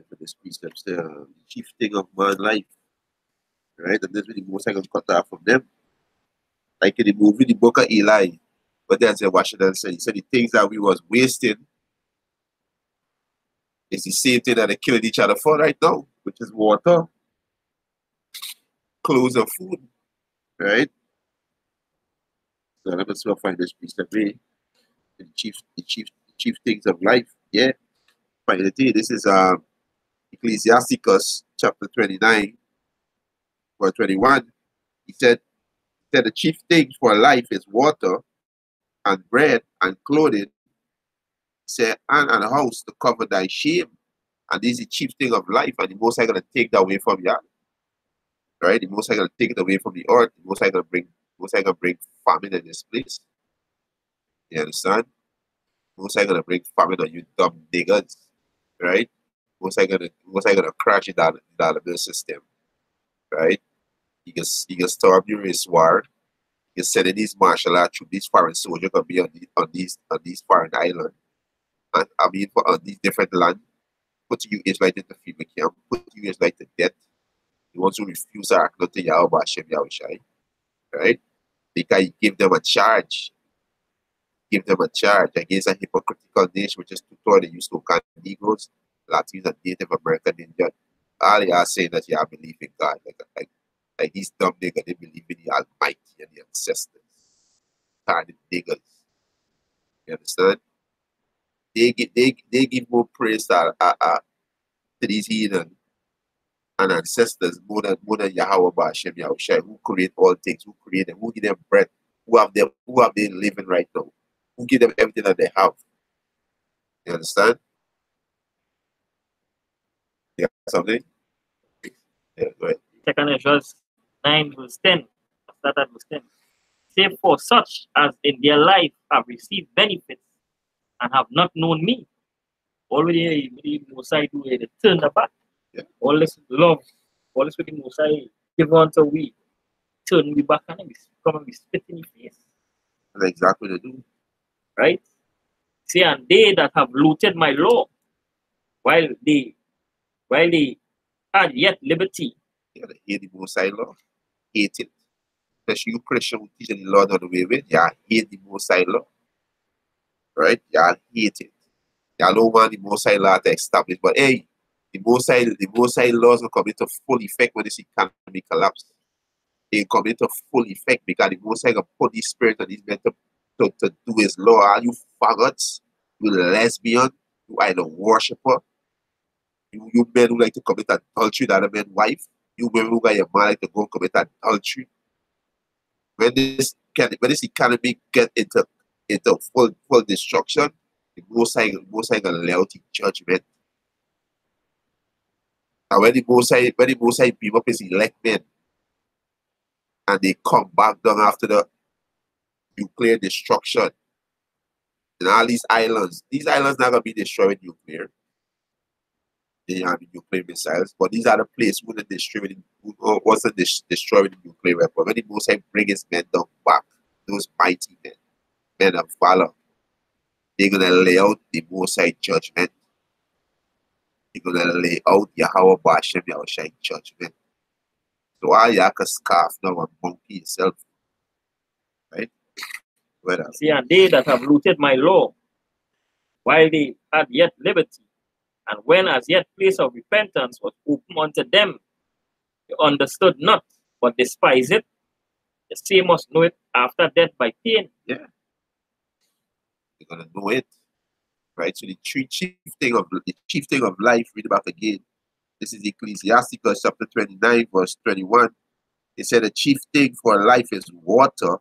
For this precept, the chief thing of man's life. Right? And that's what the Most High gonna cut off from them. Like in the movie, the book of Eli. But then said Washington said, he said the things that we was wasting is the same thing that they killing each other for right now, which is water, clothes, and food. Right? So let me see if I find this piece of way. The chief things of life. Yeah. Find it here. This is Ecclesiasticus chapter 29 or 21. He said the chief things for life is water and bread and clothing. He said, and a house to cover thy shame. And this is the chief thing of life, and the Most High gonna take that away from you. Right? The Most High gonna take it away from the earth. The Most High gonna bring famine in this place. You understand? The Most High gonna bring famine on you dumb niggas. Right? The Most High gonna crash the dollar system. Right? He can start the race war. He can send in these martial arts through these foreign soldiers gonna be on these foreign islands. And I mean on these different lands. Put you Israelite into FEMA camp, put you Israelite to death. The ones who refuse to act not to Yahweh Hashem Yahushai. Right? Because he give them a charge. Give them a charge against a hypocritical nation, which is to the use of Negroes, Latinos, and Native American Indians. All they are saying that you have belief in God. Like these dumb niggas, they believe in the Almighty and the ancestors. Tardy niggas. You understand? They give more praise to these heathen and ancestors more than Yahweh Hashem Yahushai, who create all things, who create them, who give them breath, who have them living right now, who give them everything that they have. You understand? You got something? Yeah, go ahead. Second Ezra 9 verse 10. Start at verse 10. Say, for such as in their life have received benefits and have not known me. Already the Mosai do it, they turn the back. Yeah. All this love, all this with the Mosai give unto we, turn we back and we come and we spit in the face. That's exactly what they do. Right? See, and they that have looted my law, while they had yet liberty. Yeah, they hate the Most High law. Hate it. Especially you Christian who teach the Lord on the way with, y'all hate the Most High law. Right? Y'all hate it. Y'all don't want the Most High law to establish. But hey, the Most High laws will come into full effect when this economy collapse. They come into full effect because the Most High will put the spirit on these men to do his law. Are you faggots? You lesbian? You idol worshiper? You men who like to commit adultery with other men's wife? You women who got your man like to go commit adultery? When this economy get into full destruction, the Most High gonna lay out the judgment. And when the Most High beam up his elect men and they come back down after the nuclear destruction and all these islands not gonna be destroyed with nuclear. They have the nuclear missiles, but these are the places who wasn't destroyed with the nuclear weapon. When the Most High bring his men down back, those mighty men of valor, they're gonna lay out the Most High judgment. They're gonna lay out Yahweh Bashem Yahushai judgment. So all you can scarf now and monkey yourself. Right? See, and they that have looted my law, while they had yet liberty, and when as yet place of repentance was open unto them, they understood not, but despise it. The same must know it after death by pain. Yeah. You're gonna know it. Right? So the chief thing of life, read about again. This is Ecclesiasticus chapter 29, verse 21. It said the chief thing for life is water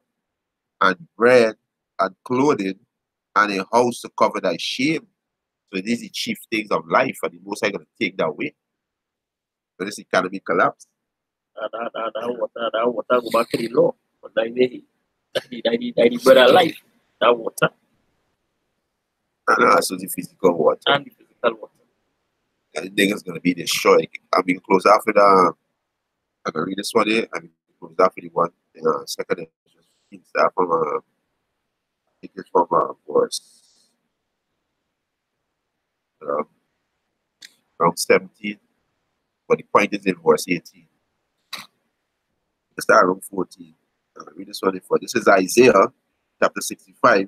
and bread and clothing and a house to cover thy shame. So these are the chief things of life, and the Most High gonna take that away. When this economy collapse. That water go back to the law. But that better life. That water. And also the physical water. And the physical water. And the thing is gonna be destroyed. I'm being close after that. I'm gonna read this one here. I'm close after the one. Second, just start from I think it's from verse around 17. But the point is in verse 18. Let's start around 14. Read this one before. This is Isaiah chapter 65.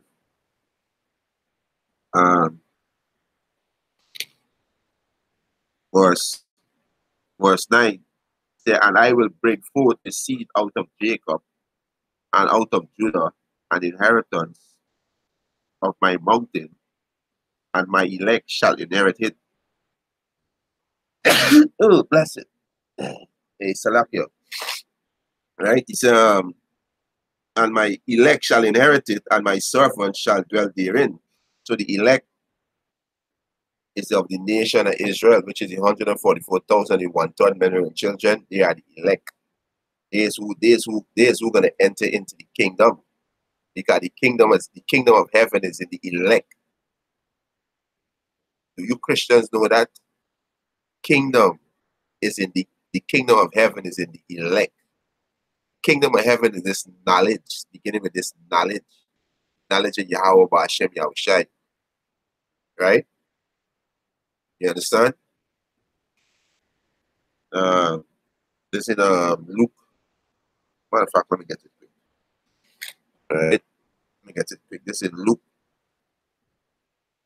Verse 9. Say, and I will bring forth a seed out of Jacob and out of Judah, an inheritance of my mountain, and my elect shall inherit it. Oh, bless it. Hey, Salapia. Right? It's and my elect shall inherit it, and my servant shall dwell therein. So the elect is of the nation of Israel, which is 144,000 in 1/3 men and children. They are the elect. These who gonna enter into the kingdom. Because the kingdom of heaven is in the elect. Do you Christians know that? Kingdom is in the kingdom of heaven is in the elect. Kingdom of heaven is this knowledge, beginning with this knowledge of Yahweh Bashem Yahushai. Right? You understand? This in Luke. Matter of fact, let me get it quick. Alright. Let me get it quick. This in Luke.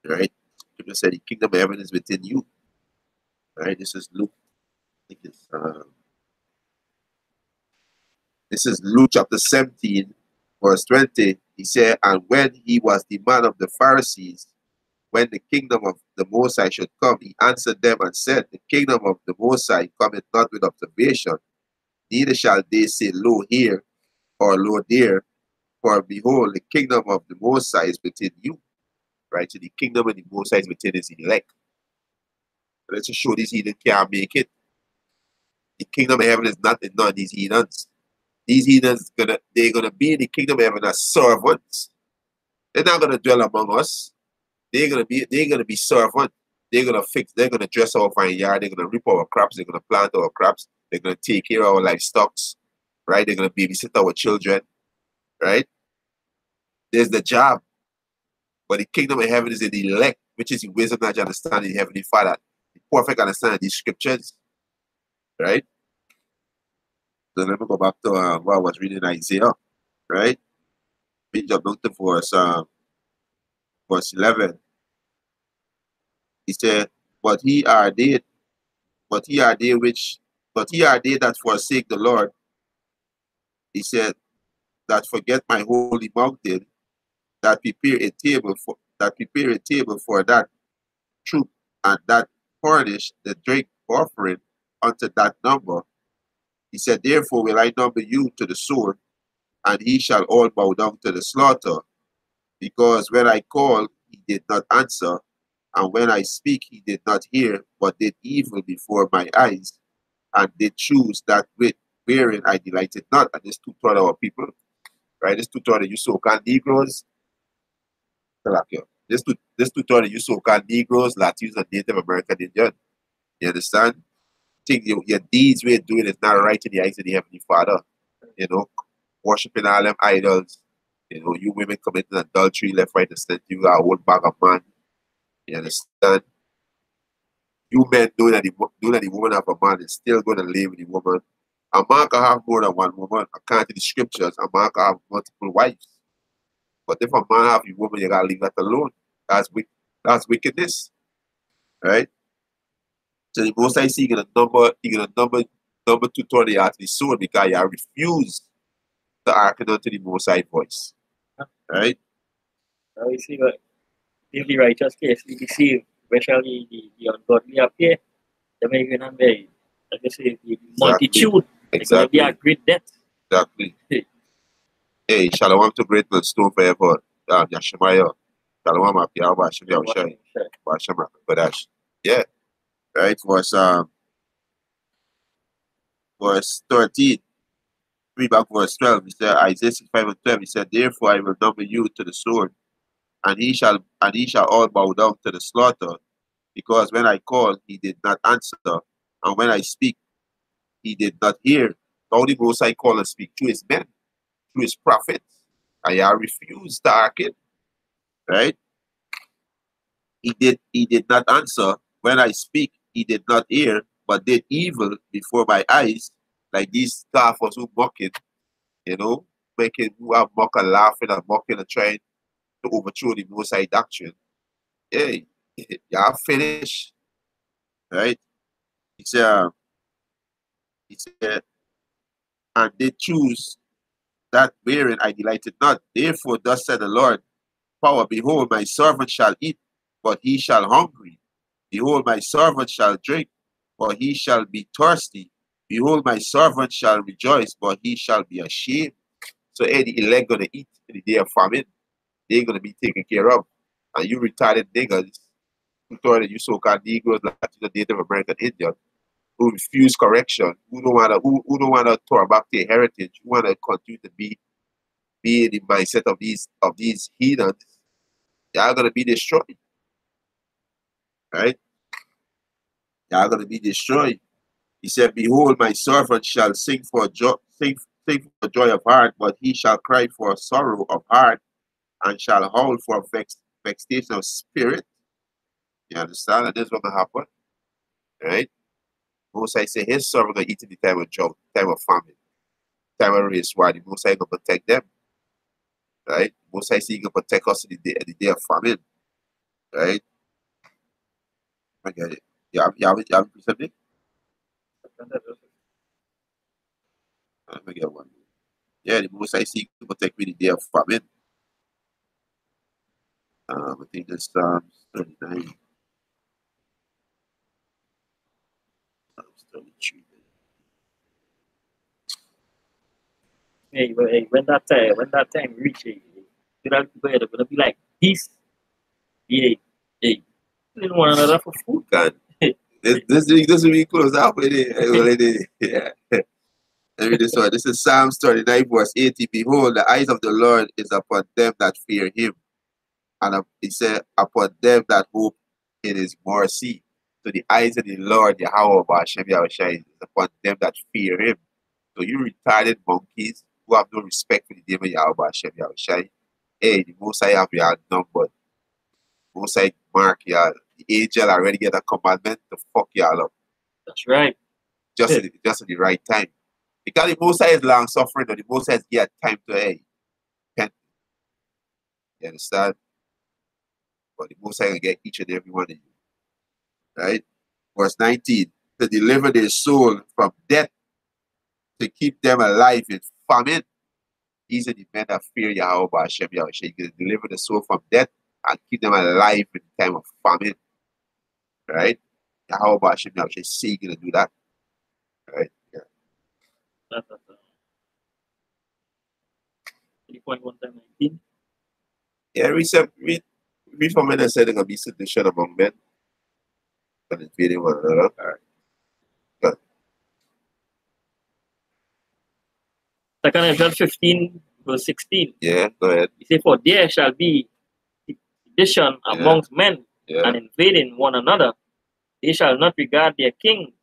Right? People say the kingdom of heaven is within you. Right? This is Luke. I think it's this is Luke chapter 17, verse 20. He said, and when he was the man of the Pharisees, when the kingdom of the Most High should come, he answered them and said, the kingdom of the Most High cometh not with observation, neither shall they say, lo here, or lo there, for behold, the kingdom of the Most High is within you. Right? So the kingdom of the Most High is within his elect. Let's just show these heathens can't make it. The kingdom of heaven is not in none of these heathens. These heathens they're gonna be in the kingdom of heaven as servants. They're not gonna dwell among us. They're gonna be servant. They're gonna dress our vineyard, they're gonna reap our crops, they're gonna plant our crops, they're gonna take care of our livestock, right? They're gonna babysit our children, right? There's the job. But the kingdom of heaven is in the elect, which is the wisdom that you understand in the Heavenly Father. The perfect understanding of these scriptures, right? So let me go back to what I was reading in Isaiah, right? We jump down to verse 11. He said, but ye are they that forsake the Lord. He said, that forget my holy mountain, that prepare a table for that troop, and that furnish the drink offering unto that number. He said, therefore will I number you to the sword, and he shall all bow down to the slaughter. Because when I called, he did not answer, and when I speak, he did not hear, but did evil before my eyes, and did choose that wherein I delighted not. And this two-thirds of our people, right? This two-thirds of you so-called Negroes, this two-thirds of you so-called Negroes, Latinos, and Native American Indian. You understand? Think your deeds we're doing is not right in the eyes of the Heavenly Father. You know, worshiping all them idols. You know, you women committing adultery left, right, and center. You got a whole bag of man. You understand? You men know that the woman of a man is still going to live with the woman. A man can have more than one woman. According to the scriptures, a man can have multiple wives. But if a man have a woman, you gotta leave that alone. That's wickedness. Right? So the most I see you're gonna number 230 out the sword because you refuse to hearken unto the most high voice. Right? Now we see what if the righteous case we deceive, where shall the ungodly appear? The making and very, like I say, the multitude. Exactly. They are great death. Exactly. Hey, shalom to great man, stone forever. Yashimaya. Shalom up, Yahweh, Hashem, Yahushai. Hashem, Badash. Yeah. Right? Verse 13. Read back verse 12. He said, Isaiah 65 and 12. He said, therefore I will number you to the sword, and he shall all bow down to the slaughter, because when I call, he did not answer, and when I speak, he did not hear. The only Most I call and speak to his men, to his prophets, and I refuse to hearken. Right? He did not answer. When I speak, he did not hear, but did evil before my eyes, like these scoffers who mocking, you know, who are mocking, laughing and mocking and trying to overthrow the Most High doctrine. Hey, y'all finished. Right? He said, and they choose that wherein I delighted not. Therefore, thus said the Lord, power, behold, my servant shall eat, but he shall hungry. Behold, my servant shall drink, but he shall be thirsty. Behold, my servant shall rejoice, but he shall be ashamed. So, the elect gonna eat in the day of famine. They're gonna be taken care of. And you retarded niggas who thought that you so-called Negroes, Latino, Native American Indian, who refuse correction, who don't wanna turn back their heritage, who wanna continue to be in the mindset of these heathens, they are gonna be destroyed. Right? They are gonna be destroyed. He said, behold, my servant shall sing for joy of heart, but he shall cry for sorrow of heart, and shall howl for vexation of spirit. You understand? And this is what will happen. Right? Most I say his servant gonna eat in the time of drought, time of famine, time of race war. The Most High gonna protect them. Right? Most I say he gonna protect us in the day of famine. Right? I get it. You have something? Let me get one. Yeah, the Most I see he gonna protect me in the day of famine. I think that's Psalms 39. Psalms 33. Hey, when that time reaches, you're gonna be like this. Yeah, hey, we didn't want another for food. God. This will be close up with it. Yeah. Let me this one. This is Psalms 39, verse 80. Behold, the eyes of the Lord is upon them that fear him. And he said, upon them that hope in his mercy. So the eyes of the Lord, Yahweh Hashem Yahushai, is upon them that fear him. So you retarded monkeys who have no respect for the name of Yahweh Hashem Yahushai. Hey, the Most High have y'all numbered. Most High mark y'all. The angel already get a commandment to fuck y'all up. That's right. Just at the right time. Because the Most High is long suffering, and the Most High has get time to repent. You understand? But the Most High will get each and every one of you. Right? Verse 19. To deliver their soul from death, to keep them alive in famine. These are the men that fear Yahweh Hashem Yahushua. You can deliver the soul from death and keep them alive in the time of famine. Right? Yahweh Hashem Yahushua say you're going to do that. Right? Yeah. That's 3.1:19. Yeah, read from men and said they're going to be sedition among men and invading one another. All right. Good. 2 Ezra 15, verse 16. Yeah, go ahead. He said, for there shall be sedition amongst men and invading one another. They shall not regard their king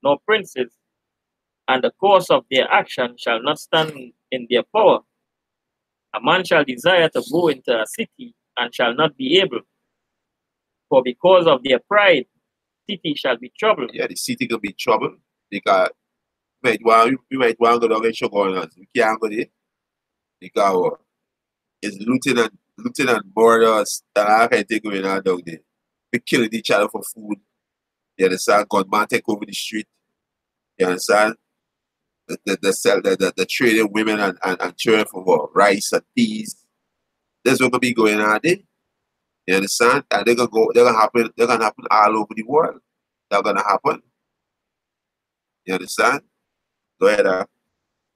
nor princes, and the course of their action shall not stand in their power. A man shall desire to go into a city and shall not be able, for because of their pride, city shall be troubled. Yeah, the city will be troubled because you might want to go down and show going on. You can't go there because it's looting and murders that I can take going on down there. They killing each other for food. You understand? Gunman take over the street. You understand? The trading women and children for what? Rice and peas. That's what gonna be going on there. You understand? And they're gonna happen all over the world. They're gonna happen. You understand? Go ahead.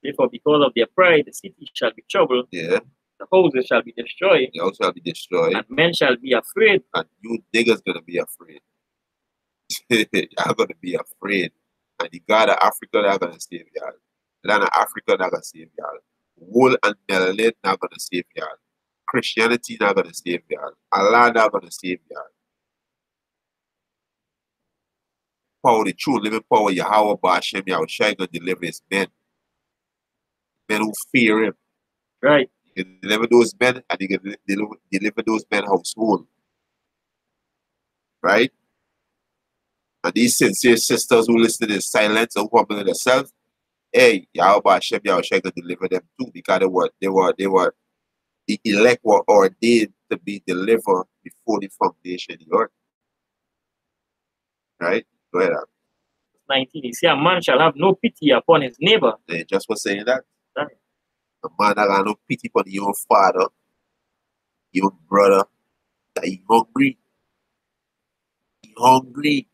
Therefore, because of their pride, the city shall be troubled. Yeah. The houses shall be destroyed. The houses shall be destroyed. And men shall be afraid. And you niggas gonna be afraid. Y'all gonna be afraid. And the God of Africa not gonna save y'all. The land of Africa not gonna save y'all. Wool and melanin not gonna save y'all. Christianity not gonna save y'all. Allah not gonna save y'all. Power, the true living power, Yahweh Hashem Yahushua gonna deliver his men. Men who fear him. Right. He can deliver those men and he can deliver those men household. Right? And these sincere sisters who listen in silence and humble in themselves, hey, Yahweh Hashem Yahushua gonna deliver them too, because the elect were ordained to be delivered before the foundation of the earth. Right? Go ahead. 19. He said, a man shall have no pity upon his neighbor. They just was saying that. Right. A man that got no pity upon your father, your brother, that he hungry. He hungry.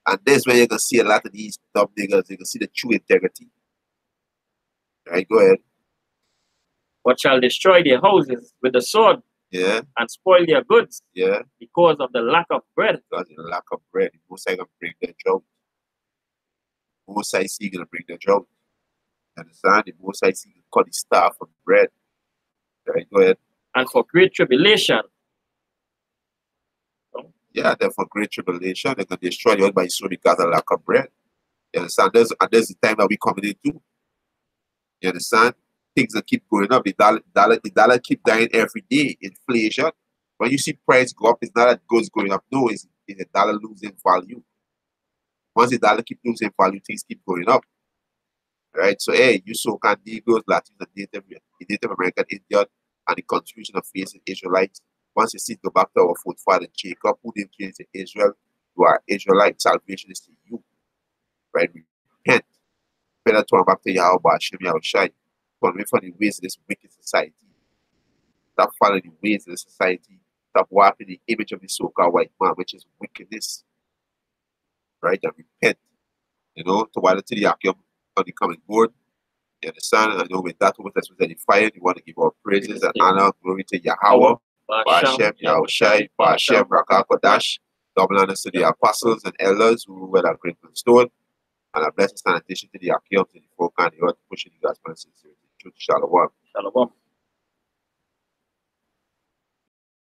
And that's where you can see a lot of these dumb niggas. You can see the true integrity. Right, go ahead. But shall destroy their houses with the sword. Yeah. And spoil their goods. Yeah. Because of the lack of bread. Because of the lack of bread. Most I gonna bring the drought. Most I see gonna bring the drought. Understand? The most I see cut the staff of bread. Right, go ahead. And for great tribulation. Yeah, then for great tribulation, they're gonna destroy the earth by sword because of lack of bread. You understand? There's the time that we coming into. You understand? Things that keep going up. The dollar keep dying every day. Inflation. When you see price go up, it's not that goods going up. No, it's the dollar losing value. Once the dollar keep losing value, things keep going up. Right? So hey, you so can Negroes, Latinos, and Native American Indian, and the confusion of facing Israelites. Once you see go back to our forefather Jacob, who didn't change to Israel, you are Israelite. Salvation is to you. Right? Repent. Better turn back to Yahweh Hashem Yahushua. Turn away from the ways of this wicked society. Stop following the ways of the society. Stop walking the image of the so-called white man, which is wickedness. Right? And repent. You know, to while to the Yakim on the coming board. You understand? I know with that what was edified, you want to give our praises and honor, glory to Yahweh, Hashem, Yahushua, Hashem, Rakakodash. double honors to the apostles and elders who were at Great Stone, and a blessed sanitation to the Achaeans in the folk and the earth pushing the gospel and sincerity. Truth, Shalom. Shalom.